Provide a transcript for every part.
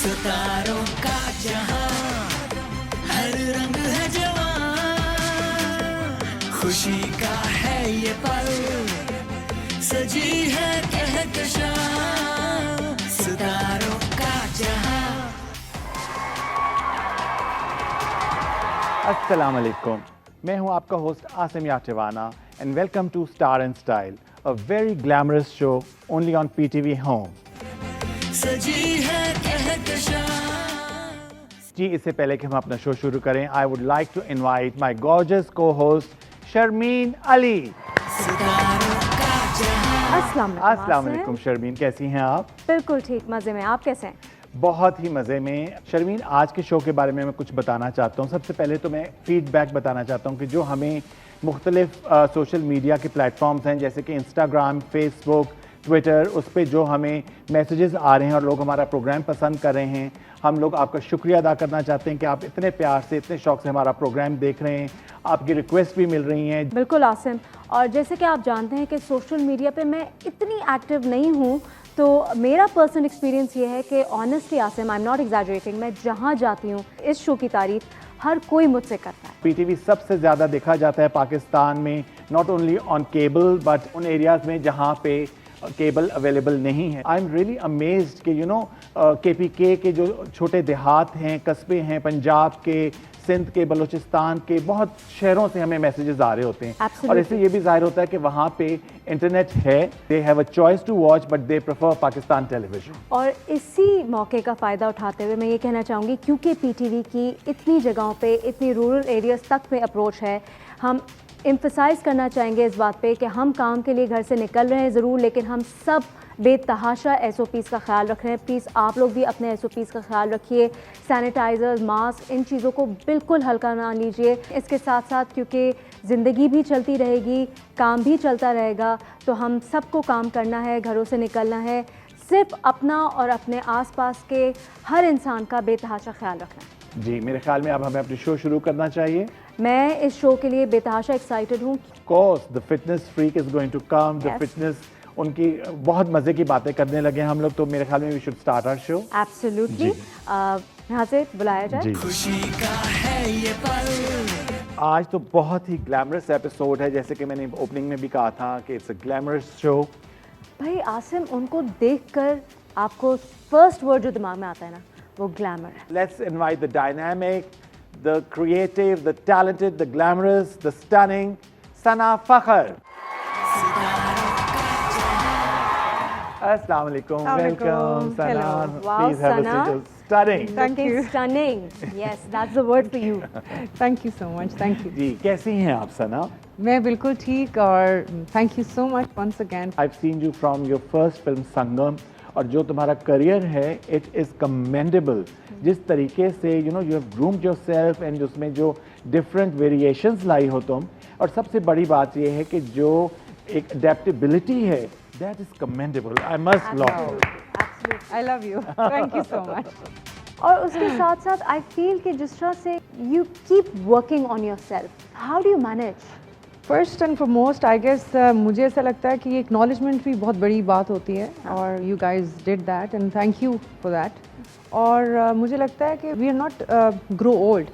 सितारों का जहां, हर रंग है जवां, खुशी का है ये पल, सजी है कहकशां, सितारों का जहां। अस्सलाम वालेकुम, मैं हूं आपका होस्ट आसिम याटिवाना and welcome to Star and Style, a very glamorous show only on PTV Home. सजी है कहकशां। जी, इससे पहले कि हम अपना शो शुरू करें, I would like to invite my gorgeous co-host Sharmeen Ali. सितारों का जहां। अस्सलाम वालेकुम शर्मीन, कैसी हैं आप? बिल्कुल ठीक, मज़े में। आप कैसे हैं? बहुत ही मज़े में। शर्मीन, आज के शो के बारे में मैं कुछ बताना चाहता हूँ। सबसे पहले तो मैं फीडबैक बताना चाहता हूँ कि जो हमें मुख्तलिफ सोशल मीडिया के प्लेटफॉर्म्स हैं, जैसे कि इंस्टाग्राम, फेसबुक, ट्विटर, उस पर जो हमें मैसेजेस आ रहे हैं और लोग हमारा प्रोग्राम पसंद कर रहे हैं, हम लोग आपका शुक्रिया अदा करना चाहते हैं कि आप इतने प्यार से, इतने शौक से हमारा प्रोग्राम देख रहे हैं। आपकी रिक्वेस्ट भी मिल रही हैं। बिल्कुल आसिम, और जैसे कि आप जानते हैं कि सोशल मीडिया पे मैं इतनी एक्टिव नहीं हूँ, तो मेरा पर्सनल एक्सपीरियंस ये है कि honestly Asim, I am not exaggerating, मैं जहाँ जाती हूँ इस शो की तारीफ हर कोई मुझसे करता है। पीटीवी सबसे ज़्यादा देखा जाता है पाकिस्तान में, not only on cable but उन एरियाज़ में जहाँ पे केबल अवेलेबल नहीं है। आई एम रियली अमेज्ड कि KPK के जो छोटे देहात हैं, कस्बे हैं, पंजाब के, सिंध के, बलूचिस्तान के बहुत शहरों से हमें मैसेजेस आ रहे होते हैं। Absolutely. और इससे ये भी जाहिर होता है कि वहाँ पे इंटरनेट है, they have a choice to watch but they prefer Pakistan television. और इसी मौके का फ़ायदा उठाते हुए मैं ये कहना चाहूँगी, क्योंकि पीटीवी की इतनी जगहों पे, इतनी रूरल एरियाज़ तक में अप्रोच है, हम एम्फसाइज़ करना चाहेंगे इस बात पे कि हम काम के लिए घर से निकल रहे हैं ज़रूर, लेकिन हम सब बेतहाशा SOPs का ख्याल रख रहे हैं। प्लीज़ आप लोग भी अपने SOPs का ख्याल रखिए। सैनिटाइज़र्स, मास्क, इन चीज़ों को बिल्कुल हल्का ना लीजिए। इसके साथ साथ क्योंकि ज़िंदगी भी चलती रहेगी, काम भी चलता रहेगा, तो हम सबको काम करना है, घरों से निकलना है, सिर्फ अपना और अपने आसपास के हर इंसान का बेतहाशा ख्याल रखना है। जी, मेरे ख्याल में अब हमें अपनी शो शुरू करना चाहिए। मैं इस शो के लिए बेतहाशा एक्साइटेड हूँ। Course the fitness freak is going to come, the Yes. Fitness, उनकी बहुत मज़े की बातें करने लगे हम लोग, तो मेरे ख्याल में we should start our show. Absolutely, यहाँ से बुलाया जाए। जी, खुशी का है ये पल। आज तो बहुत ही ग्लैमरस एपिसोड है, जैसे कि मैंने ओपनिंग में भी कहा था कि इट्स अ ग्लैमरस शो। भाई आसिम, उनको देखकर आपको फर्स्ट वर्ड जो दिमाग में आता है ना, वो ग्लैमर है। Let's invite the dynamic, the creative, the talented, the glamorous, the stunning Sana Fakhar. अस्सलाम वालेकुम, welcome Sana, Hello. Wow, please have a Sana. Seat. Stunning. Thank you. Stunning. Yes, that's the word for you. Thank you so much, thank you. जी, कैसी हैं आप सना? मैं बिल्कुल ठीक, और thank you so much once again. I've seen you from your first film Sangam, और जो तुम्हारा करियर है इट इज़ कमेंडेबल। जिस तरीके से you have groomed yourself and उसमें जो डिफरेंट वेरिएशंस लाई हो तुम, और सबसे बड़ी बात ये है कि जो एक अडेप्टेबिलिटी है, that is commendable. I must love. Absolutely. I love you, thank you so much. और उसके साथ साथ आई फील कि जिस तरह से you keep working on yourself, how do you manage? First and foremost I guess मुझे ऐसा लगता है कि एक्नॉलेजमेंट भी बहुत बड़ी बात होती है, और you guys did that and thank you for that. और मुझे लगता है कि we are not grow old,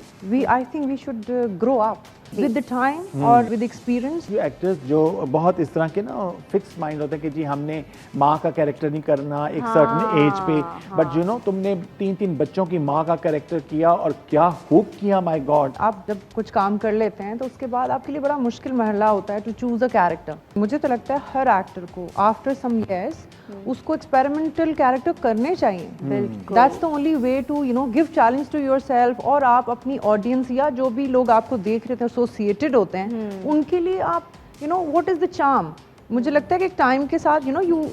I think we should grow up with the time और विद एक्सपीरियंस। जो एक्टर्स जो बहुत इस तरह के ना फिक्स माइंड होते हैं कि जी हमने माँ का कैरेक्टर नहीं करना एक सर्टन एज पे, बट तुमने 3 बच्चों की माँ का कैरेक्टर किया और क्या खूब किया, माय गॉड। आप जब कुछ काम कर लेते हैं तो उसके बाद आपके लिए बड़ा मुश्किल मरहला होता है टू चूज अ कैरेक्टर। मुझे तो लगता है हर एक्टर को आफ्टर सम इयर्स उसको एक्सपेरिमेंटल कैरेक्टर करने चाहिए। बिल्कुल। That's the only way to give challenge to yourself, और आप अपनी ऑडियंस या जो भी लोग आपको देख रहे थे एसोसिएटेड होते हैं, उनके लिए आप व्हाट इज द चार्म। मुझे लगता है कि टाइम के साथ you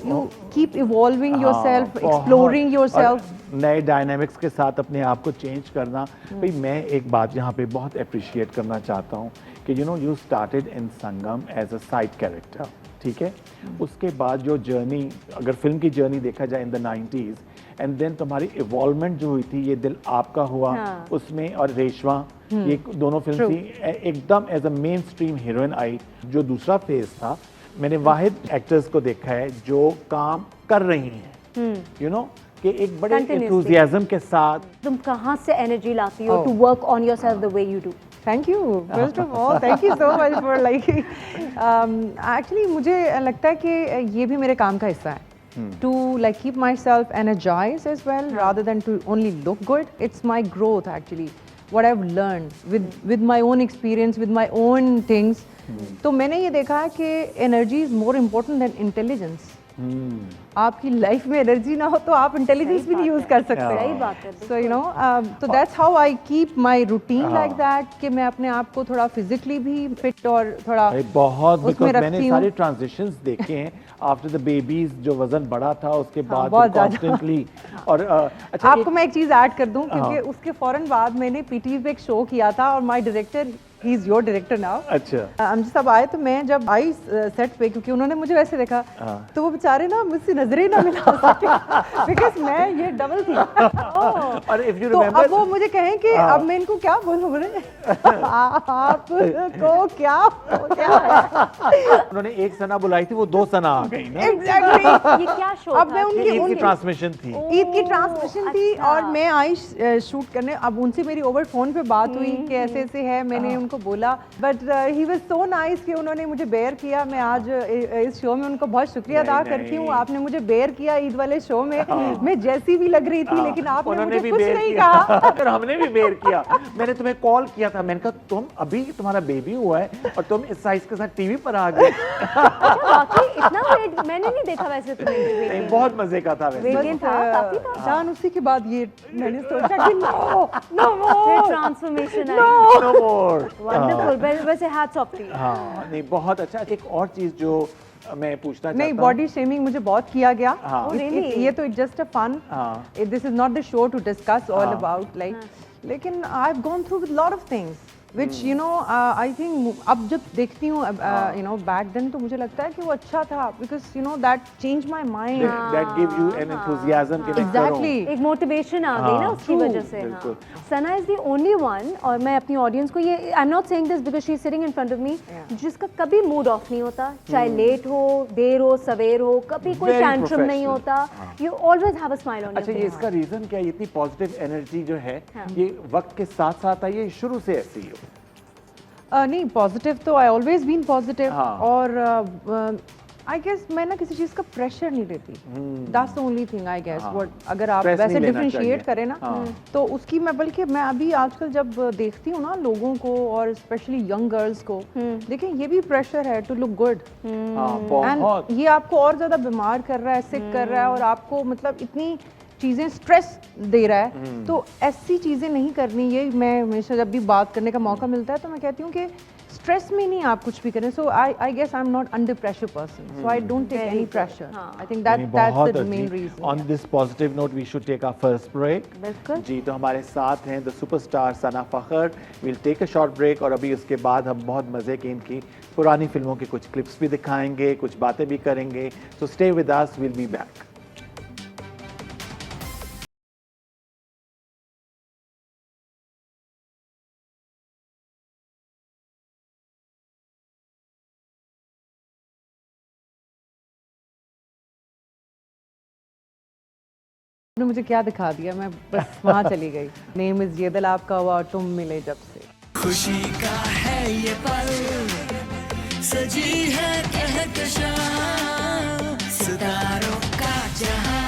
keep evolving yourself, exploring yourself, नए डायनामिक्स के साथ अपने आप को चेंज करना। भाई मैं एक बात यहाँ पे बहुत अप्रिशिएट करना चाहता हूँ कि you started in Sangam as a side character, ठीक है। उसके बाद जो जर्नी, अगर फिल्म की जर्नी देखा जाए in the 90s, and then तुम्हारी इवॉल्वमेंट जो हुई थी, ये दिल आपका हुआ, उसमें, और रेशमा, ये दोनों फिल्म थी, एकदम as a mainstream heroine आई। जो दूसरा फेज था, मैंने वाहिद एक्टर्स को देखा है जो काम कर रही हैं, के एक बड़े Continuously. एंथुसियाज्म के साथ। तुम कहाँ से एनर्जी लाती हो to work on yourself the way you do? Thank you. First of all, thank you so much for liking. Actually, मुझे लगता है कि ये भी मेरे काम का हिस्सा है. To like keep myself energized as well, rather than to only look good. It's my growth actually. What I've learned with my own experience, with my own things. तो मैंने ये देखा है कि energy is more important than intelligence. आपकी life में energy ना हो तो आप इंटेलिजेंस भी नहीं यूज कर सकते. सही बात है. सो यू नो तो that's how I keep my routine like that कि मैं अपने आप को थोड़ा फिजिकली भी फिट और थोड़ा बहुत उसमें बिकॉज मैंने रखती सारे हूँ. ट्रांजिशंस देखे हैं आफ्टर द बेबीज, जो वजन बढ़ा था उसके बाद बहुत ज़्यादा. कॉन्स्टेंटली. और अच्छा आपको मैं एक चीज ऐड कर दूं क्योंकि उसके फौरन बाद मैंने पीटीवी पे एक शो किया था और my director, he is your director now. अच्छा हम सब आए तो मैं जब आई सेट पे, क्योंकि उन्होंने मुझे वैसे देखा तो वो बेचारे ना मुझसे नजरें ना मिला सके बिकॉज मैं ये डबल थी. और इफ यू तो रिमेंबर अब वो मुझे कहें कि अब मैं इनको क्या बोलूं, बोले आपको क्या उन्होंने एक सना बुलाई थी, वो 2 सना आ गई ना. एग्जैक्टली. ये क्या शो अब था? मैं ये ईद की उनकी ट्रांसमिशन थी. ईद की ट्रांसमिशन थी अच्छा. और मैं आई शूट करने. अब उनसे मेरी ओवर फोन पे बात हुई कि ऐसे ऐसे है, मैंने उनको बोला, but he was so nice कि उन्होंने मुझे बेयर किया. मैं आज इस शो में उनको बहुत शुक्रिया अदा करती हूँ. आपने मुझे बेयर किया ईद वाले शो में. मैं जैसी भी लग रही थी लेकिन आपने उन्होंने मुझे भी कुछ बेर नहीं किया. कहा. फिर हमने भी बेर किया. मैंने तुम्हें कॉल किया था, मैंने कहा तुम अभी तुम्हारा बेबी हुआ है और तुम इस साइज के साथ टीवी पर आ गए. बाकी इतना वेट मैंने नहीं देखा वैसे तुम्हें. नहीं, बहुत मजे का था वैसे. वेट गेन था काफी था. जान उसी के बाद ये मैंने सोचा कि नो फिर ट्रांसफॉर्मेशन आई. No more. वंडरफुल. वैसे हैट्स ऑफ टू यू. हाँ नहीं बहुत अच्छा. एक और चीज जो मैं पूछना नहीं, चाहता हूँ. बॉडी शेमिंग मुझे बहुत किया गया. हाँ. Oh, really? ये तो जस्ट अ फन. हाँ. This is not the show to discuss all हाँ. About like. लेकिन I have gone through with lot of things which you know I think अब जब देखती हूँ you know back then तो मुझे लगता है कि वो अच्छा था because you know that changed my mind. That give you an enthusiasm कि मैं करूँ. Exactly. एक मोटिवेशन आ गई ना उसकी वजह से. बिल्कुल. सना इज द ओनली वन, और मैं अपनी ऑडियंस को ये, आई am not saying this because she is sitting in front of me, जिसका कभी मूड ऑफ नहीं होता, चाहे लेट हो, देर हो, सवेर हो, कभी कोई Very टैंट्रम नहीं professional. होता. You always have a smile on अच्छा, ये इसका रीजन क्या है? इतनी पॉजिटिव एनर्जी जो है हाँ. ये वक्त के साथ साथ आई है, शुरू से ऐसी ही हो? नहीं, पॉजिटिव तो आई ऑलवेज बीन पॉजिटिव. हाँ. और आई गेस मैं ना किसी चीज़ का प्रेशर नहीं लेती. That's the only thing I guess. What अगर आप Stress वैसे नहीं लेना डिफरेंशिएट चाहिए. करें ना तो उसकी मैं, बल्कि मैं अभी आजकल जब देखती हूँ ना लोगों को और स्पेशली यंग गर्ल्स को, देखें ये भी प्रेशर है टू लुक गुड. हाँ, बहुत. एंड ये आपको और ज़्यादा बीमार कर रहा है, सिक कर रहा है, और आपको मतलब इतनी चीज़ें स्ट्रेस दे रहा है. तो ऐसी चीज़ें नहीं करनी. ये मैं हमेशा जब भी बात करने का मौका मिलता है तो मैं कहती हूँ कि स्ट्रेस में नहीं आप कुछ भी करें. So I guess I am not under pressure person, so I don't take any pressure. I think that's the main reason. On this positive note we should take our first break. बिल्कुल. जी, तो हमारे साथ हैं the superstar Sana Fakhar. Will take a short break और अभी उसके बाद हम बहुत मजे की इनकी पुरानी फिल्मों के कुछ क्लिप्स भी दिखाएंगे, कुछ बातें भी करेंगे. So stay with us, will be back. आपने मुझे क्या दिखा दिया, मैं बस वहाँ चली गई. नेम इज ये दिल आपका हुआ और तुम मिले जब से. खुशी का है ये पल, सजी है कहकशां सितारों का जहां.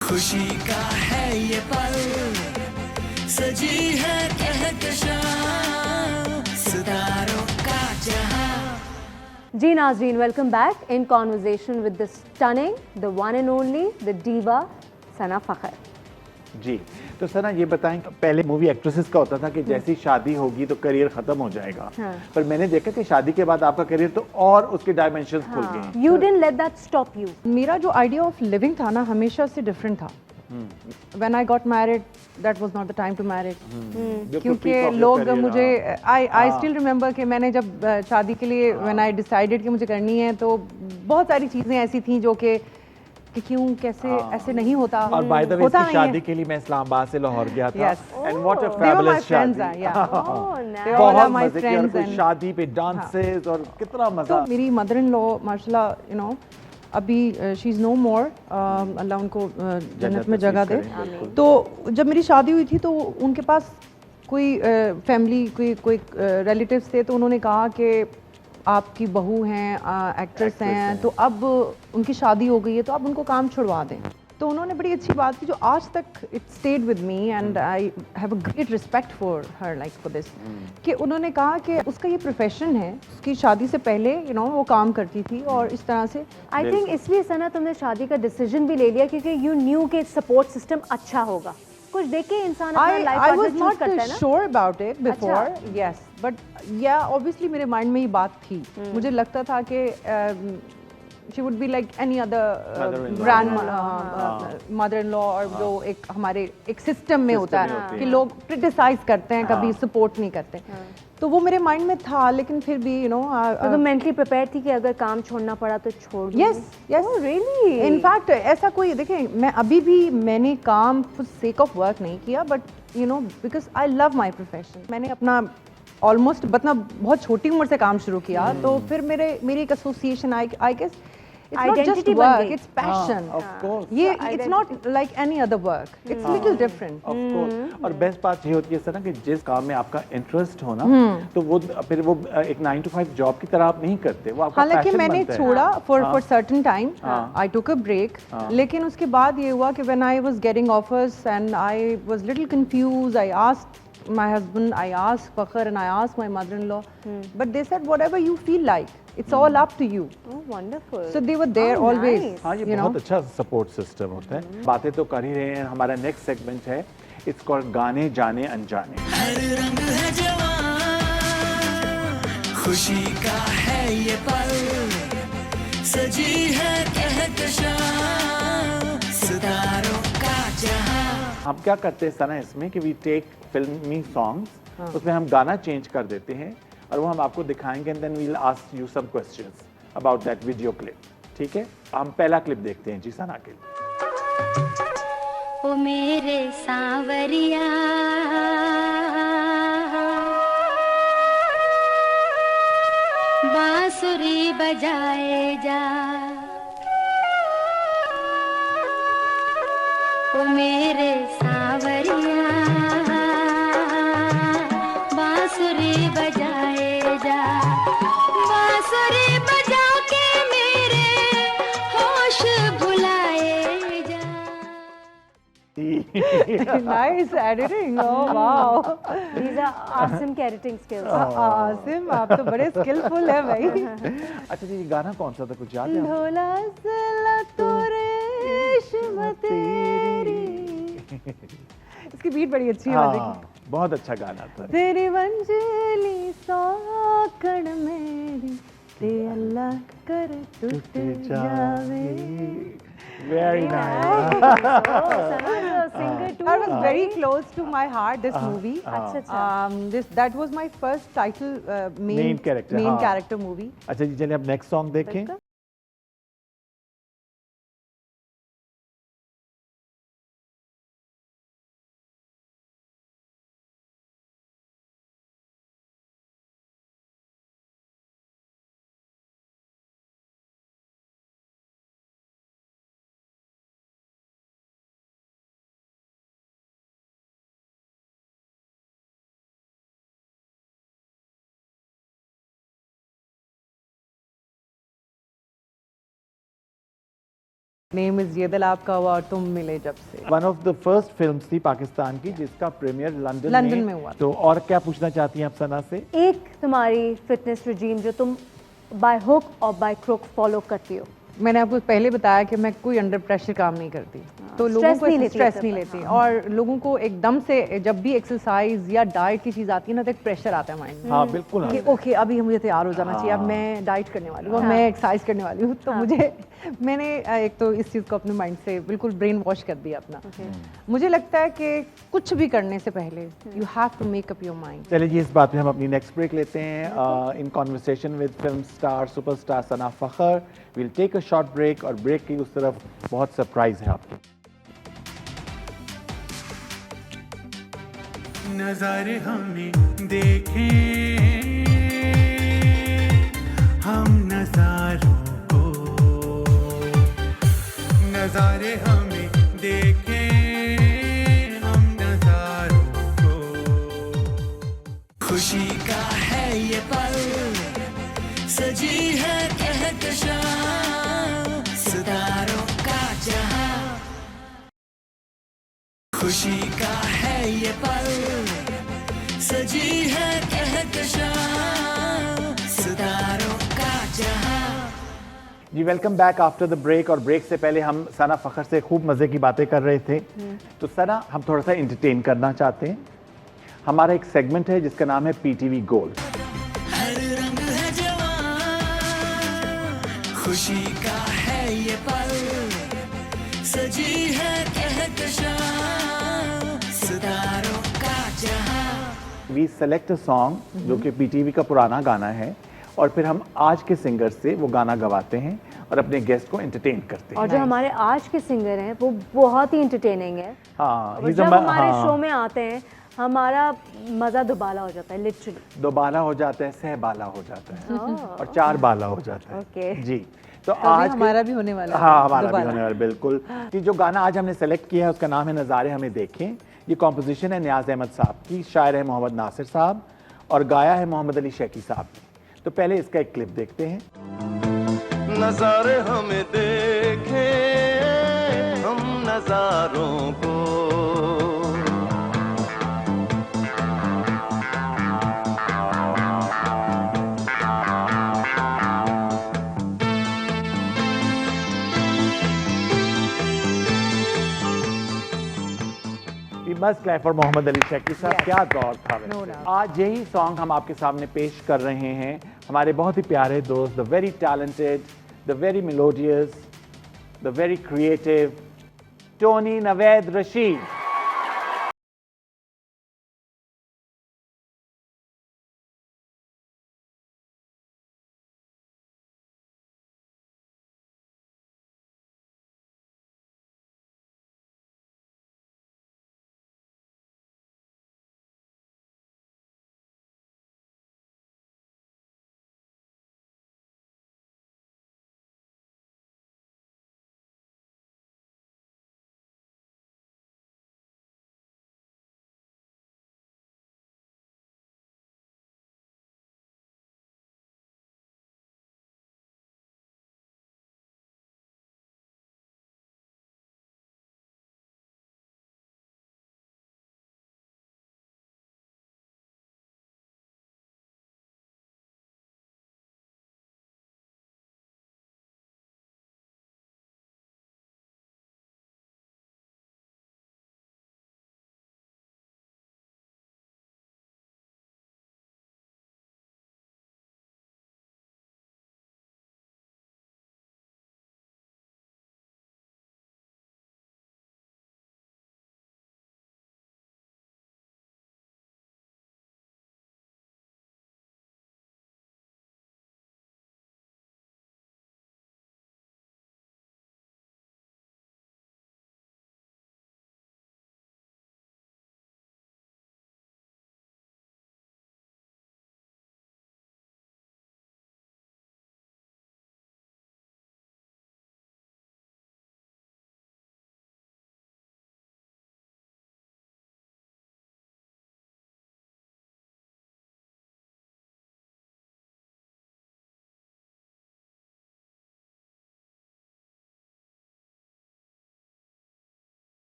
खुशी का है ये पल, सजी है कहकशां सितारों का जहां. जी नाज़रीन, welcome back in conversation with the stunning, the one and only, the diva Sana Fakhar. जी, तो सना ये बताएं, पहले मूवी एक्ट्रेसेस का होता था कि जैसी शादी होगी तो करियर खत्म हो जाएगा. हाँ. पर मैंने देखा कि शादी के बाद आपका करियर तो और उसके डायमेंशंस खुल गए. You didn't let that stop you. मेरा जो आइडिया ऑफ लिविंग था ना हमेशा से डिफरेंट था. When I got married, that was not the time to marry. क्योंकि लोग मुझे I still remember कि मैंने जब शादी के लिए when I decided कि मुझे करनी है तो बहुत सारी चीज़ें ऐसी थी जो कि क्यों कैसे ऐसे नहीं होता. और बाय द वे होता इसकी नहीं है. शादी के लिए मैं इस्लामाबाद से लाहौर गया था. Yes. And what a They were my fabulous friends, शादी. yeah. Oh, nice. They all are बहुत my मजे की, और friends कोई and- शादी पे डांसेस और कितना तो मजा. मेरी मदर इन लॉ माशाल्लाह, you know, अभी शी इज़ नो मोर, अल्लाह उनको जन्नत में जगह दे। नसीब करें, बिल्कुल। तो जब मेरी शादी हुई थी तो उनके पास कोई फैमिली कोई रिलेटिव्स थे, तो उन्होंने कहा कि आपकी बहू हैं, एक्ट्रेस हैं, तो अब उनकी शादी हो गई है तो आप उनको काम छुड़वा दें। तो उन्होंने बड़ी अच्छी बात की जो आज तक it stayed with me and I have a great respect for her, like for this, कि उन्होंने कहा कि उसका ये प्रोफेशन है, उसकी शादी से पहले वो काम करती थी और इस तरह से। आई थिंक इसलिए सना तुमने शादी का डिसीजन भी ले लिया क्योंकि यू न्यू के सपोर्ट सिस्टम अच्छा होगा। कुछ देख के इंसान अपना life I partner was choose not करता है ना। sure about it before, अच्छा। yes, but yeah, obviously मेरे माइंड में ये बात थी। मुझे लगता था कि she would be like any other mother-in-law और जो एक हमारे एक सिस्टम में होता है कि लोग क्रिटिसाइज करते हैं, कभी सपोर्ट नहीं करते, तो वो मेरे माइंड में था। लेकिन फिर भी तो तुम मेंटली प्रिपेयर थी कि अगर काम छोड़ना पड़ा तो छोड़ दूंगी? Yes Oh, really? इनफैक्ट ऐसा कोई, देखिए मैं अभी भी मैंने काम फॉर सेक ऑफ वर्क नहीं किया, but because I love my profession. मैंने अपना ऑलमोस्ट बहुत छोटी उम्र से काम शुरू किया, तो फिर मेरी एक association I guess it's not just Identity बन work, गई। it's passion। of course। ये it's not like any other work, it's little different। Of course। और बेस्ट बात ये होती है सर ना कि जिस काम में आपका इंटरेस्ट हो ना, तो वो फिर वो एक 9 to 5 जॉब की तरह आप नहीं करते, वो आपका हालांकि पैशन मैंने बनता है। छोड़ा फॉर सर्टेन टाइम, हाँ। आई टुक अ ब्रेक, लेकिन उसके बाद ये हुआ कि when I was getting offers and I was little confuse, I asked my husband, I asked Fakhr and I asked my mother-in-law, but they said whatever you feel like, it's all up to you। Oh, wonderful। So they were there Oh, always। nice। हाँ, ये बहुत अच्छा support system होता है। बातें तो कर ही रहे हैं, हमारा नेक्स्ट सेगमेंट है, इट्स कॉल्ड गाने जाने अनजाने। हर रंग है जवां, खुशी का है ये पल, सजी है कहकशां, सितारों का जहां। हम क्या करते हैं सना इसमें कि वी टेक फिल्मी सॉन्ग्स, उसमें हम गाना चेंज कर देते हैं और वो हम आपको दिखाएंगे and then we will ask you some questions about that video clip. ठीक है, हम पहला क्लिप देखते हैं जी सना के। ओ मेरे सांवरिया बांसुरी बजाए जा, ओ मेरे सांवरिया बांसुरी बजाए जा, बांसुरी बजा के मेरे होश भुलाए जा। Nice editing, oh wow। These are awesome के editing skills। आसिम आप तो बड़े स्किलफुल है भाई। अच्छा जी, ये गाना कौन सा था, कुछ याद है आपको? ढोला सला तो रेशम तेरी, इसकी बीट बड़ी अच्छी है मजे की। हाँ, बहुत अच्छा गाना था। तेरी वंजली सौकड़ मेरी, ते अल्लाह कर टूट जावे। Very nice। Singer too That was very close to my heart, this movie। अच्छा अच्छा। That was my first title Main character, main हाँ। character movie। अच्छा जी, चलिए अब नेक्स्ट सॉन्ग देखें। नेम इज ये दिल आपका हुआ और तुम मिले जब से। One of the first films थी पाकिस्तान की जिसका प्रीमियर लंदन में हुआ। तो और क्या पूछना चाहती हैं आप सना से? एक तुम्हारी फिटनेस रिजीम जो तुम बाय हुक और बाय क्रुक फॉलो करती हो। मैंने आपको पहले बताया कि मैं कोई अंडर प्रेशर काम नहीं करती, तो लोगों stress को नहीं लेती स्ट्रेस है नहीं तब, लेती, और लोगों को एकदम से जब भी एक्सरसाइज या डाइट की चीज़ आती है ना तो एक प्रेशर आता है माइंड में हाँ बिल्कुल। कि ओके अभी मुझे तैयार हो जाना चाहिए, अब मैं डाइट करने वाली हूँ, अब मैं एक्सरसाइज करने वाली हूँ, तो मैंने एक तो इस चीज़ को अपने माइंड से बिल्कुल ब्रेन वॉश कर दिया अपना। मुझे लगता है कि कुछ भी करने से पहले you have to make up your mind. चलिए जी, इस बात पे हम अपनी नेक्स्ट ब्रेक लेते हैं in conversation with film star superstar Sana Fakhar. Will take a short break और ब्रेक की उस तरफ बहुत सरप्राइज है आपको। नजारे हमें देखे हम नजारों को, खुशी का है ये पल, सजी है कहकशां सितारों का जहां। जी welcome back after the break. और ब्रेक से पहले हम सना फ़खर से खूब मज़े की बातें कर रहे थे। तो सना, हम थोड़ा सा इंटरटेन करना चाहते हैं। हमारा एक सेगमेंट है जिसका नाम है पीटीवी गोल्ड। हर रंग है जवां, खुशी का है ये पल, सजी है कहकशां सितारों का जहां। वी सेलेक्ट अ सॉन्ग जो कि पीटीवी का पुराना गाना है, और फिर हम आज के सिंगर से वो गाना गवाते हैं और अपने गेस्ट को एंटरटेन करते हैं। और जो हमारे आज के सिंगर हैं वो बहुत ही इंटरटेनिंग है। हाँ, और he's a जब हमारे हाँ, शो में आते हैं हमारा मज़ा दुबाला हो जाता है, लिटरली। दोबाला हो जाता है, सहबाला हो जाता है और चार बाला हो जाता है। ओके। जी, तो अभी आज हमारा भी होने वाला है। हाँ, हमारा भी दोबारा। होने वाला है, बिल्कुल। कि जो गाना आज हमने सेलेक्ट किया है उसका नाम है नज़ारे हमें देखें। ये कॉम्पोजिशन है नियाज़ अहमद साहब की, शायर है मोहम्मद नासिर साहब और गाया है मोहम्मद अली शैकी साहब ने। तो पहले इसका एक क्लिप देखते हैं। नजारे हमें देखे हम नजारों को, must clap for Mohammad Ali Shaikhi Sahab. Yes. क्या दौर था वैसे। No doubt. आज यही सॉन्ग हम आपके सामने पेश कर रहे हैं। हमारे बहुत ही प्यारे दोस्त, the very talented, the very melodious, the very creative Tony Naveed Rashid.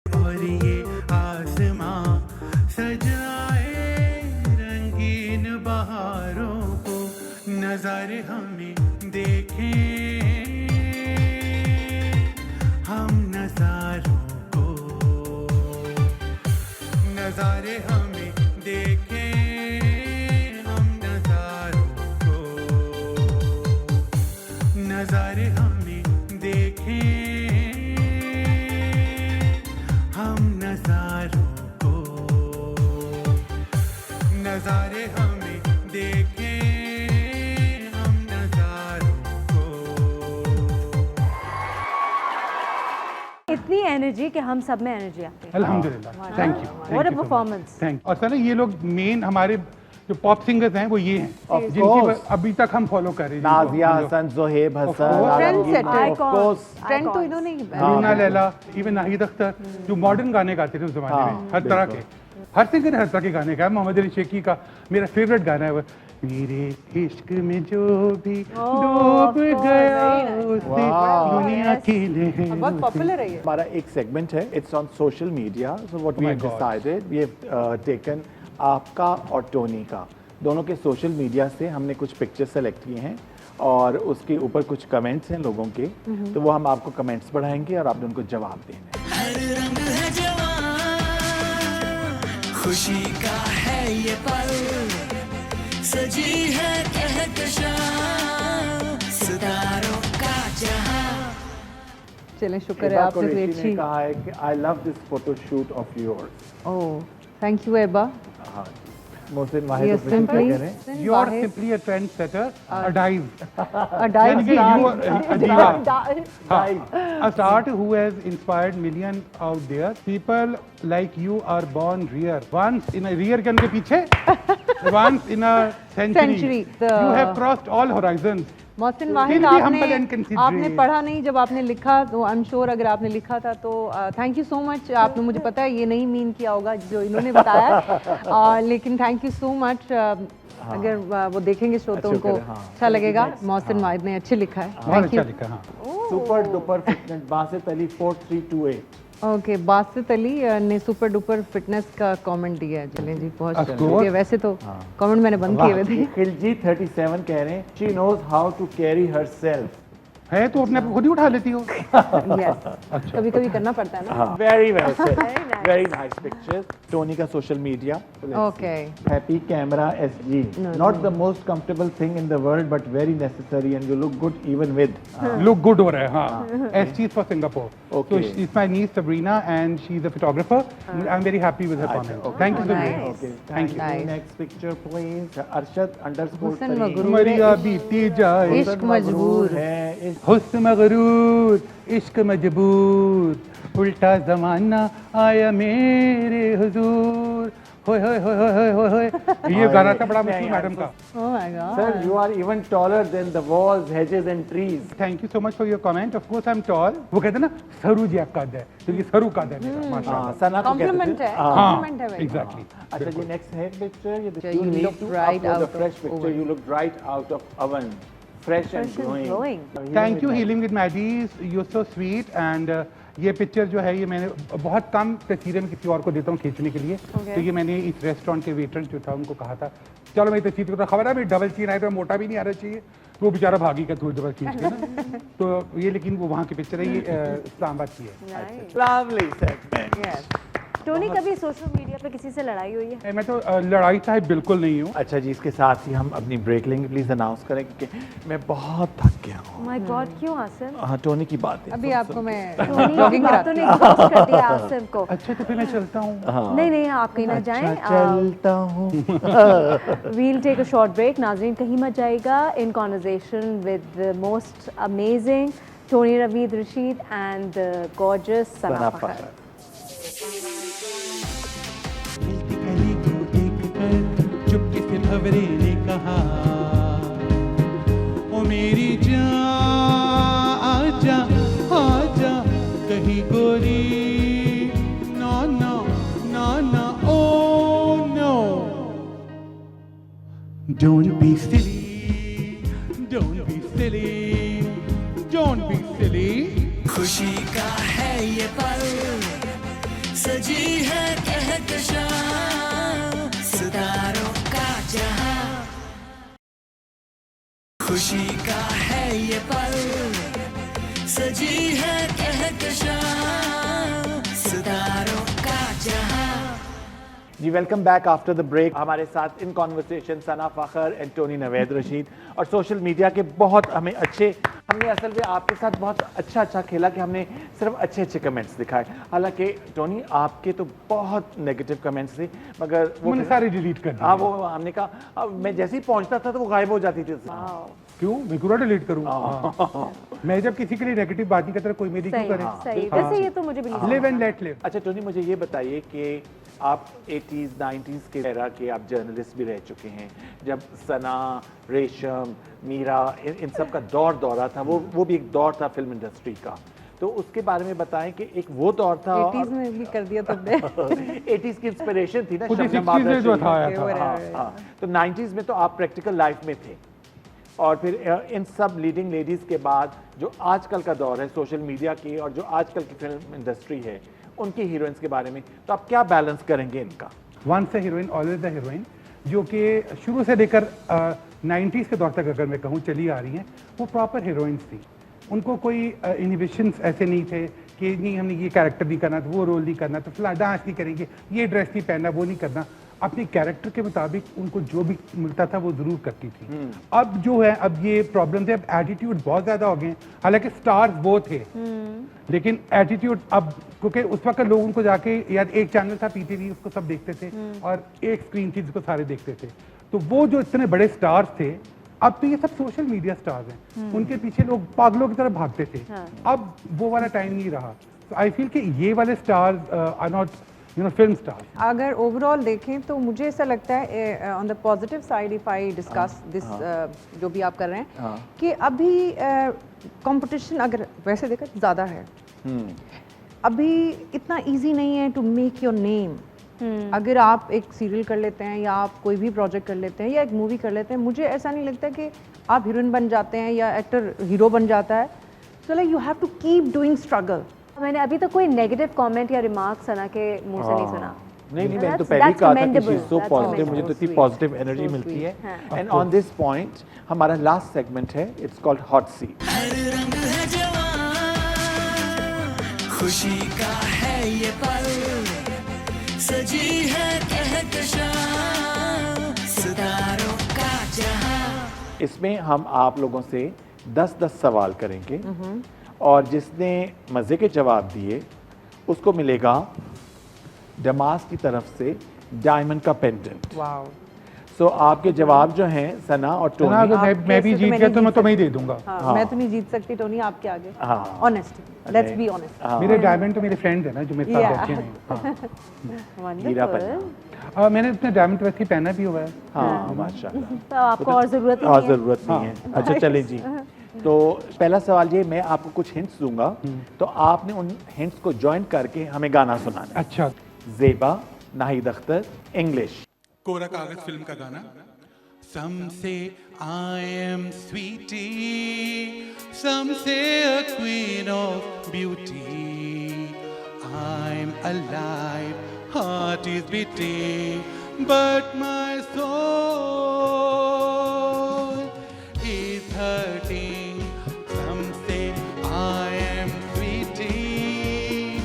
और ये आसमां सजाए रंगीन बहारों को, नजारे हमें देखें हम नजारों को, नजारे हमें देखें हम नजारों एनर्जी कि हम सब में एनर्जी आती है। अल्हम्दुलिल्लाह, thank you, What a performance! Thank you. और सर ये लोग मेन हमारे जो पॉप सिंगर्स हैं वो ये हैं Of जिनकी course. अभी तक हम फॉलो कर रहे हैं। Nazia Hassan, Zoheb Hassan, course. Trendsetter. of course. Trend तो इन्होंने ही रूना लैला, इवन नाहिद अख्तर, जो मॉडर्न गाने गाते थे उस जमाने हाँ, में, हर तरह के, हर सिंगर हर तरह के गाने गाए। मोहम्मद अली शेखी का मेरा फेवरेट गाना है वो, मेरे इश्क में जो भी डूब गया उससे Wow. दुनिया की लहर। बहुत पॉपुलर है ये। हमारा एक सेगमेंट है, it's on social media, so what we my have God. Decided, we have taken आपका और टोनी का दोनों के सोशल मीडिया से हमने कुछ पिक्चर्स सेलेक्ट किए हैं और उसके ऊपर कुछ कमेंट्स हैं लोगों के, तो वो हम आपको कमेंट्स पढ़ाएंगे और आपने उनको जवाब देना है। हर रंग है जवां, खुशी का है ये पल, सजी है कहकशां, सितारों का जहां। चलें, शुक्र है एबा आपने कोई कुरैशी ने अच्छी। कहा है कि I love this photoshoot of yours. Oh, thank you एबा। हाँ, मोहसिन वाहिद Yes, appreciate simply. करें। You are simply a trendsetter, a dive. A dive यानी कि star. you are a diva. Dive. हाँ, a star who has inspired millions out there. People like you are born rare. Once in a rare के उनके पीछे, once in a century. Century. The- You have crossed all horizons. Mohsin Still Wahid, be humble and आपने considerate. पढ़ा नहीं, जब आपने लिखा तो आई एम श्योर अगर आपने लिखा था तो थैंक यू सो मच। आपने, मुझे पता है ये नहीं मीन किया होगा जो इन्होंने बताया, लेकिन थैंक यू सो मच। अगर वो देखेंगे शो तो अच्छा उनको करें, हाँ। अच्छा लगेगा। मोहसिन वाहिद ने अच्छे लिखा है, बहुत थैंक यू। अच्छा लिखा, हाँ। Super duper fitness Basit Ali 4328। Okay, Basit Ali ने सुपर डुपर फिटनेस का कमेंट दिया है। चलें जी, बहुत Of course. शुक्रिया। वैसे तो कमेंट मैंने बंद किए हुए थे। खिलजी 37 कह रहे हैं, she knows how to carry herself. है तो अपने आप खुद ही उठा लेती हो। यस, कभी कभी करना पड़ता है ना। Very well said, very nice pictures. Tony का social media, okay, happy camera SG, not the most comfortable thing in the world but very necessary and you look good even with. Look good हो रहा है, हाँ। SG is for Singapore. Okay. So she's my niece Sabrina and she's a photographer. I'm very happy with her comments. Thank you, Sabrina. Nice. Okay, Thank you. Nice. Next picture please. Arshad underscore हुसन Sareem. मगरूर मरिया बीती जाए, इश्क मजबूर है, हुस्न मगरूर, इश्क मजबूर, उल्टा जमाना आया मेरे हुजूर। होय होय होय होय होय होय। ये गाना था बड़ा मुश्किल मैडम का। Oh my God. Sir, you are even taller than the walls, hedges and trees. Thank you so much for your comment. Of course I'm tall. वो कहते हैं ना सरू जी कद है, तो ये सरू कद है मेरा, माशाल्लाह। सना को कहते कॉम्प्लीमेंट थे। है, हाँ। कॉम्प्लीमेंट है भाई। Exactly. अच्छा जी, next है picture. You You need look to right upload a out of fresh picture. oven. You look right out of oven. Fresh and glowing. Thank you healing with Maddy's, you so sweet. And ये picture जो है ये मैंने बहुत कम तस्वीरें में किसी और को देता हूँ खींचने के लिए। तो ये मैंने इस रेस्टोरेंट के वेटर जो था उनको कहा था, चलो मैं तस्वीर को, खबर है मेरी डबल चीन आए तो मोटा भी नहीं आना चाहिए, तो वो बेचारा भागी का थोड़ी देर खींच के ना। तो ये लेकिन वो वहाँ की पिक्चर है, ये इस्लामाबाद की है। Lovely segment. यस। टोनी, कभी सोशल मीडिया पे किसी से लड़ाई हुई है? मैं तो लड़ाई साहब बिल्कुल नहीं हूँ। अच्छा जी, इसके साथ ही हम अपनी ब्रेक लेंगे। प्लीज अनाउंस करें क्योंकि मैं बहुत थक गया हूँ। माय गॉड, क्यों आसिम? हाँ, टोनी की बात है। अभी आपको मैं टोनी की जॉगिंग बातों कराती ने exhaust कर दिया आसिम को। अच्छा तो फिर मैं चलता हूँ। नहीं नहीं, आप कहीं ना जाएं। चलता हूँ। We'll take a short break. नाज़रीन कहीं मत जाएगा। In conversation with the most amazing Tony Raveed Rashid and the gorgeous Sana Fakhar. गली को देखकर चुपके से भंवरे ने कहा, ओ मेरी जान आजा आजा कहीं गोरी, no no no no oh no, don't be silly, don't be silly, don't be silly. खुशी का है ये पल, सजी है कहकशां, सितारों का जहां। खुशी का है ये पल, सजी है कहकशां, सितारों का जहां। जी, welcome back after the break. हमारे साथ in conversation Sana Fakhar and Tony Naveed Rashid. और सोशल मीडिया के बहुत हमने असल में आपके साथ बहुत अच्छा खेला कि हमने सिर्फ अच्छे कमेंट्स दिखाए। हालांकि टोनी, आपके तो बहुत नेगेटिव कमेंट्स थे, मगर वो मैंने सारे डिलीट कर दिए। हाँ, वो हमने कहा, अब मैं जैसे ही पहुंचता था तो वो गायब हो जाती थी। क्यों मैं पूरा डिलीट करूँ? मैं जब किसी के लिए नेगेटिव बात नहीं करता कोई मेरी क्यों सही करे? सही, वैसे ये तो मुझे भी नहीं लिव एंड लेट लिव। अच्छा टोनी, मुझे ये बताइए कि आप 80s 90s के एरा के आप जर्नलिस्ट भी रह चुके हैं, जब सना, रेशम, मीरा इन सब का दौरा था, वो भी एक दौर था फिल्म इंडस्ट्री का, तो उसके बारे में बताएं कि एक वो दौर था 80s में भी कर दिया तुमने। 80s की इंस्पिरेशन थी ना, खुद ही शबनम 60s में जो आदर्श था, जी। आया था। हाँ, तो 90s में तो आप प्रैक्टिकल लाइफ में थे, और फिर इन सब लीडिंग लेडीज के बाद जो आजकल का दौर है सोशल मीडिया की और जो आजकल की फिल्म इंडस्ट्री है उनकी हीरोइंस के बारे में, तो आप क्या बैलेंस करेंगे इनका? Once a heroine always the heroine, जो कि शुरू से लेकर 90s के दौर तक अगर मैं कहूँ चली आ रही हैं, वो प्रॉपर हीरोइंस थी। उनको कोई इनहिबिशंस ऐसे नहीं थे कि नहीं हमने ये कैरेक्टर नहीं करना, तो वो रोल नहीं करना, तो फिलहाल डांस नहीं करेंगे, ये ड्रेस नहीं पहनना, वो नहीं करना। अपने कैरेक्टर के मुताबिक उनको जो भी मिलता था वो जरूर करती थी। अब जो है, अब ये प्रॉब्लम थे, अब एटीट्यूड बहुत ज्यादा हो गए। हालांकि स्टार्स वो थे, लेकिन एटीट्यूड अब, क्योंकि उस वक्त लोग उनको जाके, यार एक चैनल था पीटीवी, उसको सब देखते थे, और एक स्क्रीन थी जिसको सारे देखते थे, तो वो जो इतने बड़े स्टार्स थे, अब तो ये सब सोशल मीडिया स्टार्स हैं, उनके पीछे लोग पागलों की तरह भागते थे। अब वो वाला टाइम नहीं रहा। तो आई फील कि ये वाले stars are not film star. अगर ओवरऑल देखें तो मुझे ऐसा लगता है on the positive side, if I discuss this जो भी आप कर रहे हैं, कि अभी कंपटीशन अगर वैसे देखा ज़्यादा है, अभी इतना इजी नहीं है टू मेक योर नेम। अगर आप एक सीरियल कर लेते हैं या आप कोई भी प्रोजेक्ट कर लेते हैं या एक मूवी कर लेते हैं, मुझे ऐसा नहीं लगता कि आप हीरोइन बन जाते हैं या एक्टर हीरो बन जाता है। So like you have to keep doing struggle. मैंने अभी तक कोई नेगेटिव कमेंट या रिमार्क सना के मुंह से नहीं सुना। नहीं, मैं तो That's- पहले ही that's कहा था कि commendable. she's so That's positive, मुझे तो commendable. इतनी पॉजिटिव एनर्जी मिलती है। एंड ऑन दिस पॉइंट हमारा लास्ट सेगमेंट है, इट्स कॉल्ड हॉट सीट। हर रंग है जवां, खुशी का है ये पल, सजी है कहकशां, सितारों का जहां। इसमें हम आप लोगों से 10-10 सवाल करेंगे, और जिसने मज़े के जवाब दिए उसको मिलेगा डमास की तरफ से डायमंड का पेंडेंट। वाओ। सो आपके जवाब जो हैं सना और ना, टोनी, अगर मैं भी कैसे तो जीत मैं गया नहीं तो मैं जीत तुम्हें ही दे दूंगा। हाँ, मैं तो नहीं जीत सकती टोनी, आपके आगे। हाँ। Honest, let's be honest. मेरे डायमंड तो मेरे फ्रेंड्स हैं ना, जो मेरे साथ Yeah. बैठे हैं। हाँ। हीरा पन्ना। मैंने अपना डायमंड वैसे ही पहना भी हुआ है। हाँ, माशाल्लाह। तो आपको और ज़रूरत और नहीं है। ज़रूरत नहीं है। अच्छा चलें जी। तो पहला सवाल ये, मैं आपको कुछ हिंट्स दूंगा, तो आपने उन हिंट्स को ज्वाइन करके हमें गाना सुनाना है। अच्छा, ज़ेबा, नाहिद अख्तर, इंग्लिश। कोरा कागज फिल्म का गाना। Some say I am sweetie, some say a queen of beauty. I'm alive, heart is beating, but my soul is hurting. Some say I am sweetie,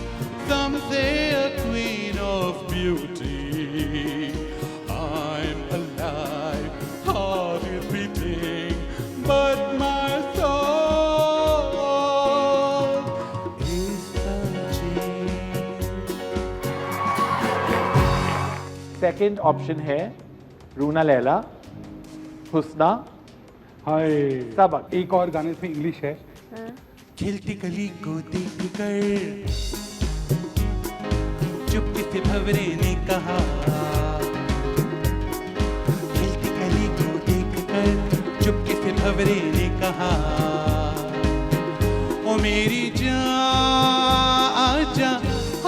some say a queen of beauty. I'm alive, heart is beating, but my soul is searching. Second option है रूना लैला, हुस्ना, हाय। सबक। एक और गाने में English है। खिलती कली को देखकर चुपके से भंवरे ने कहा, खिलती कली को देखकर चुपके से भंवरे ने कहा, ओ मेरी जान आजा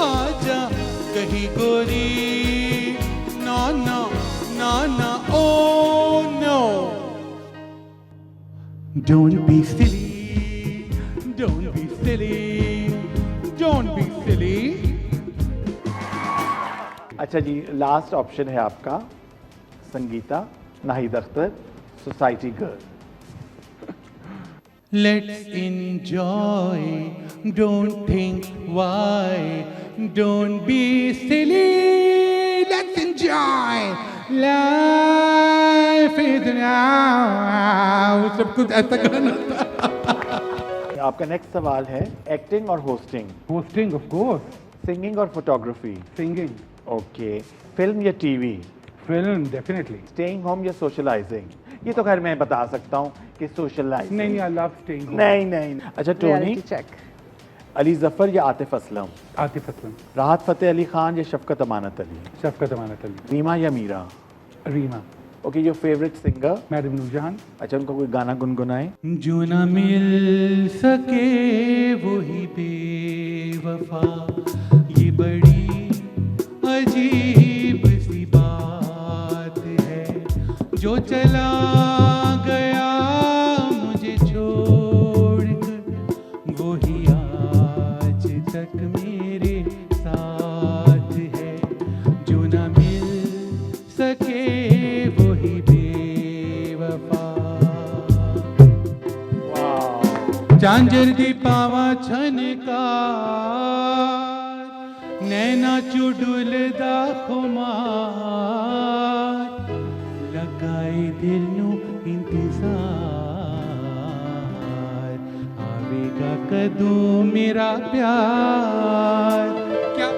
आजा कहीं गोरी, no no no no oh no, don't be silly, don't be silly, don't be silly. अच्छा जी, लास्ट ऑप्शन है आपका Sangeeta, Nahid Akhtar, society girl. Let's enjoy, don't think why, don't be silly, let's enjoy, life is now, सब कुछ ऐसा करना था। आपका next सवाल है एक्टिंग और hosting, hosting of course, singing और फोटोग्राफी। सिंगिंग, ओके, फिल्म या TV, film definitely, staying home या सोशलाइजिंग, ये तो खैर मैं बता सकता हूँ कि सोशल लाइफ नहीं, आई लव स्टेइंग। नहीं। अच्छा Tony, reality check. Ali Zafar या आतिफ असलम, आतिफ असलम, राहत फतेह अली खान या शफकत अमानत अली, शफकत अमानत अली, रीमा या Meera? Reema, okay, your favourite singer? Madam Noorjahan. अच्छा, उनका कोई गाना गुनगुनाए। जो ना मिल सके वही बेवफा, ये बड़ी अजीब सी बात है। जो चला गया मुझे छोड़कर, वही आज तक मेरे साथ है। जो ना मिल सके वही बेवफा। झांझर दी पावा छनकार, नैना चुडुलदा खुमार, लगाए दिल नू इंतजार, आवेगा कदू मेरा प्यार। क्या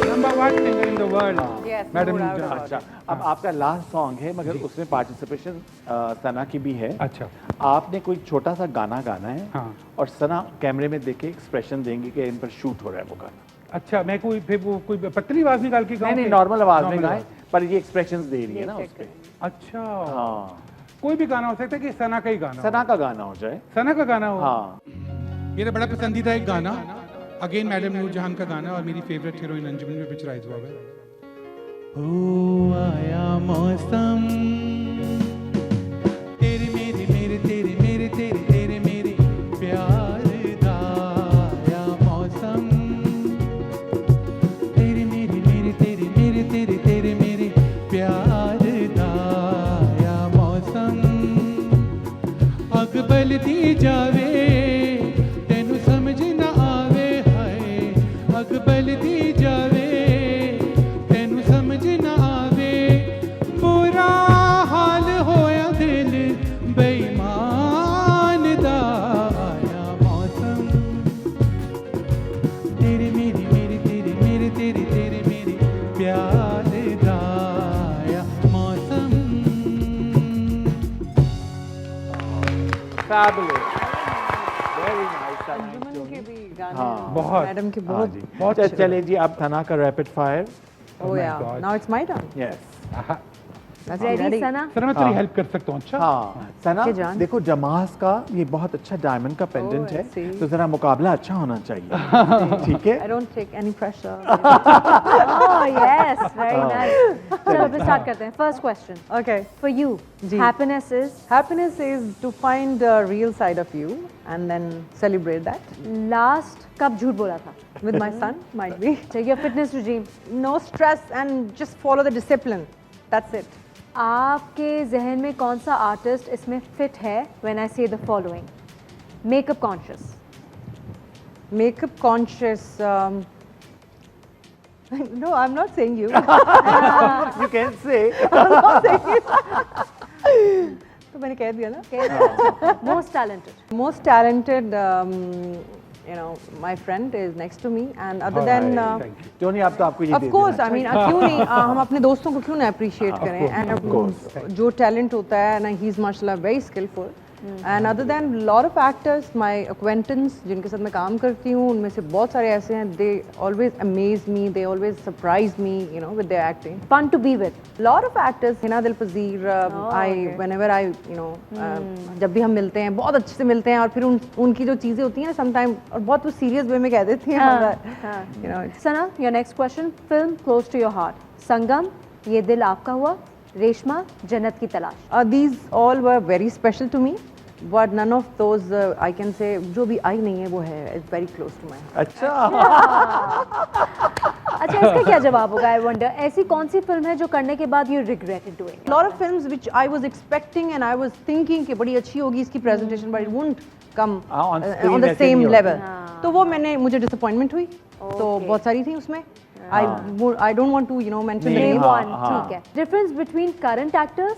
number 1 singer in the world, Yes, madam no doubt Noorjahan. about अच्छा, अब आपका लास्ट सॉन्ग है मगर उसमें पार्टिसिपेशन सना की भी है। अच्छा, आपने कोई छोटा सा गाना गाना है हाँ। और सना कैमरे में देख के एक्सप्रेशन देंगे कि इन पर शूट हो रहा है वो गाना। अच्छा, मैं कोई फिर वो कोई पतली आवाज निकाल के गाऊं? नहीं, नॉर्मल आवाज में Normal गाएं, पर ये एक्सप्रेशंस दे रही है ना उस पे। अच्छा, हाँ, कोई भी गाना हो सकता है कि सना का ही गाना सना का गाना हो जाए। सना का गाना हो। हाँ, मेरा बड़ा पसंदीदा एक गाना, अगेन मैडम नूरजहान का गाना और मेरी फेवरेट हीरोइन अंजुमन में पिक्चराइज हुआ है। हो आया मौसम, तेरे मेरे मेरे तेरे मेरे तेरे तेरे मेरे प्यार दा आया मौसम, तेरे मेरे मेरे तेरे मेरे तेरे तेरे मेरे प्यार दा आया मौसम। अग बलदी जावे तेनू समझ ना आवे, हाय अग बलदी जावे तेनू समझ ना आवे, बुरा हाल होया दिल बेईमान दा आया मौसम, तेरे मेरे मेरे तेरे मेरे तेरे तेरे मेरे प्यार दा आया मौसम। fabulous, very nice, अंजुमन के भी गाने, हाँ। बहुत। मैडम के हाँ बहुत जी। बहुत चल- अच्छे चलिए जी, अब सना का rapid fire. Oh yeah, God. now it's my turn. Yes, That's ready ready. सना? सना, मैं तेरी हाँ। हेल्प कर सकता हूँ? अच्छा, हाँ सना, के जान। देखो जमास का ये बहुत अच्छा डायमंड का पेंडेंट Oh, I है, see. तो जरा मुकाबला अच्छा होना चाहिए, ठीक है? I don't take any pressure. Oh yes, very हाँ। nice. चलो फिर स्टार्ट करते हैं। First question Okay. For you, जी। Happiness is Happiness is to find the real side of you and then celebrate that. Last कब झूठ बोला था? With my son, might be. Take your fitness regime. No stress and just follow the discipline. That's it. आपके जहन में कौन सा artist इसमें फिट है? व्हेन आई से the following, makeup conscious, Makeup conscious. No, I'm not saying you. You can say. तो मैंने कह दिया ना. Most talented, Most talented, you know, my friend is next to me, and other than. thank you. Tony, आप तो आपको ये Of they course, देना I mean, क्यों नहीं, हम अपने दोस्तों को क्यों ना अप्रिशिएट करें, of course. एंड जो टैलेंट होता है ना, ही इज माशाल्लाह very skilful, and other than lot of actors, my acquaintance जिनके साथ मैं काम करती हूँ, उनमें से बहुत सारे ऐसे हैं, they always amaze me, they always surprise me, you know, with their acting. Fun to be with. Lot of actors, Hina Dil Pazir, I whenever I, you know, जब भी हम मिलते हैं बहुत अच्छे से मिलते हैं, और फिर उनकी जो चीज़ें होती हैं समटाइम, और बहुत वो सीरियस वे में कह देती हैं, you know. Sana, your next question, film close to your heart, Sangam, ये दिल आपका हुआ, रेशमा, जन्नत की तलाश. These all were very special to me, but none of those I can say जो भी आई नहीं है वो है, it's very close to my heart. अच्छा, अच्छा, इसका क्या जवाब होगा? आई वंडर, ऐसी कौन सी फिल्म है जो करने के बाद you regretted doing? A lot of films which I was expecting and I was thinking कि बड़ी अच्छी होगी इसकी presentation, but it won't come on screen on the वैसे same नहीं level. होती. तो वो मुझे disappointment हुई, तो बहुत सारी थी उसमें. I don't want to, you know, mention the नहीं, name. हाँ, वन, ठीक है. Difference between current actors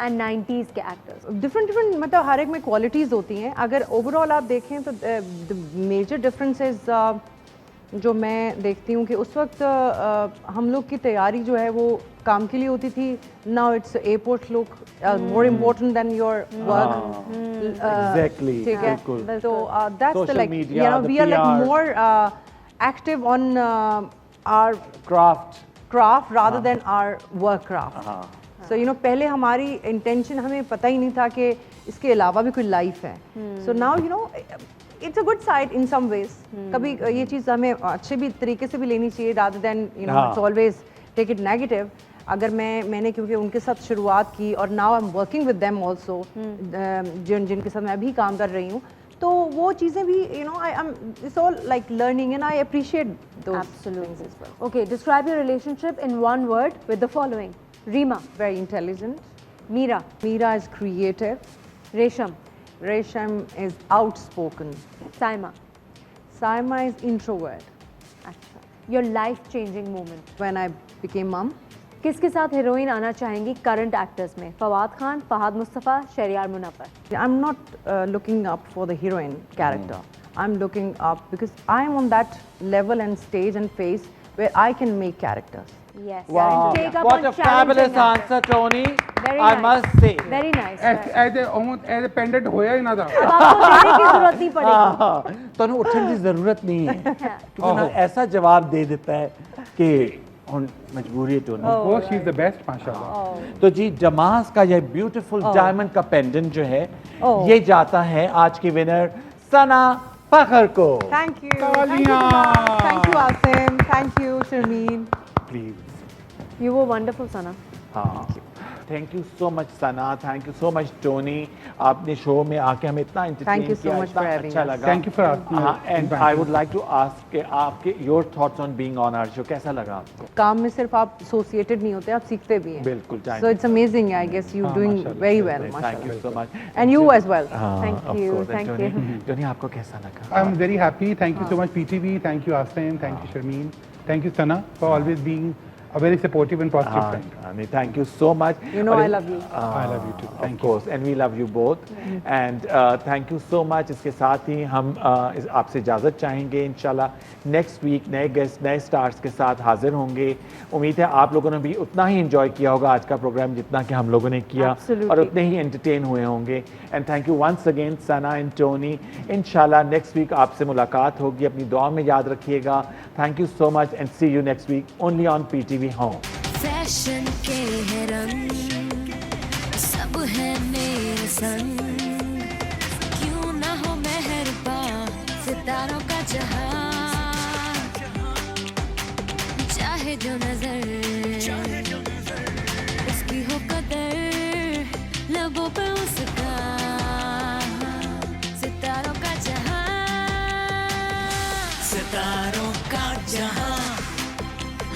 and 90s के एक्टर्स. डिफरेंट मतलब हर एक में क्वालिटीज़ होती हैं. अगर ओवरऑल आप देखें तो द मेजर डिफरेंस इज जो मैं देखती हूँ कि उस वक्त हम लोग की तैयारी जो है वो काम के लिए होती थी. Now it's airport look more important then your work. Exactly. ठीक है. बिल्कुल. So that's the Social like media, you know the we are like PR. more active on our Craft. rather than our work craft. So you know पहले हमारी intention हमें पता ही नहीं था कि इसके अलावा भी कोई life है. So now you know it's a good side in some ways. कभी ये चीज़ हमें अच्छे भी तरीके से भी लेनी चाहिए rather than you know it's always take it negative. अगर मैंने क्योंकि उनके साथ शुरुआत की और now I'm working with them also जिनके साथ मैं अभी काम कर रही हूँ, तो वो चीज़ें भी you know it's all like learning and I appreciate those Absolutely. things as well. Okay, describe your relationship in one word with the following. Reema. Very intelligent. Meera. Meera is creative. Resham. Resham is outspoken. Saima. Saima is introvert. अच्छा. Your life-changing moment. When I became mom, किसके साथ heroine आना चाहेंगी current actors में? Fawad Khan, Fahad Mustafa, Shahryar Munawar. I'm not looking up for the heroine character. I'm looking up because I'm on that level and stage and phase where I can make characters. Yes. Wow. Take up What on a fabulous challenging answer, Tony. Very I nice. must say. Very nice. As a pendant होया ही ना था. अब आपको देने की जरूरत नहीं पड़ेगी. तो ना उठने की जरूरत नहीं है क्योंकि ना ऐसा जवाब दे देता है कि हम मजबूरी है टोनी. वो शी इज द बेस्ट माशाल्लाह. तो जी जमास का ये ब्यूटीफुल डायमंड का पेंडेंट जो है ये जाता है आज की विनर सना फखर को. Thank you. Thank you, Asim. Thank you, Sharmeen. Please. You were wonderful, Sana. हाँ. Thank you so much Sana. Thank you so much Tony. आपने शो में आके हमें इतना entertain Thank you so much for having अच्छा us. लगा. Thank you for asking. And I would like to ask कि आपके your thoughts on being on our show कैसा लगा आपको? काम में सिर्फ आप associated नहीं होते, आप सीखते भी हैं. बिल्कुल. So it's amazing. I guess you're doing very well. Thank you so much. And you as well. Thank you, thank you. Tony आपको कैसा लगा? I am very happy. Thank you so much PTV. Thank you Asim. Thank you Sharmeen. Thank you Sana for always being a very supportive and positive friend. Thank you so much. You know I love you. I love you too. Of course, and we love you both. And thank you so much. इसके साथ ही हम आपसे इजाज़त चाहेंगे. इंशाल्लाह next week नए guest नए stars के साथ हाजिर होंगे. उम्मीद है आप लोगों ने भी उतना ही एंजॉय किया होगा आज का प्रोग्राम जितना कि हम लोगों ने किया. Absolutely. और उतने ही एंटरटेन हुए होंगे. And thank you once again Sana and Tony. इंशाल्लाह नेक्स्ट वीक आपसे मुलाकात होगी. अपनी दुआ में याद रखिएगा. Thank you so much and see you next week only on PTV home. Fashion के है रंग सब है मेरे संग. क्यों ना हो मेहरबान सितारों का जहां. चाहे जो नजर उसकी हो कदर लबों पे उसका. सितारों का जहां. सितारों का जहां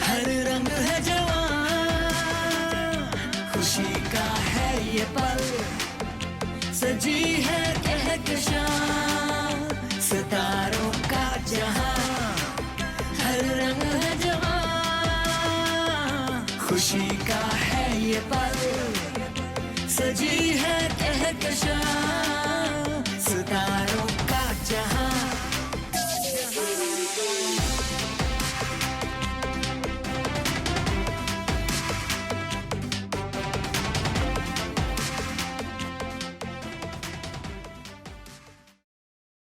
हर रंग है जवां. खुशी का है ये पल सजी है कहकशां. सितारों का जहां हर रंग है जवां. खुशी का है ये पल सजी है कहकशां.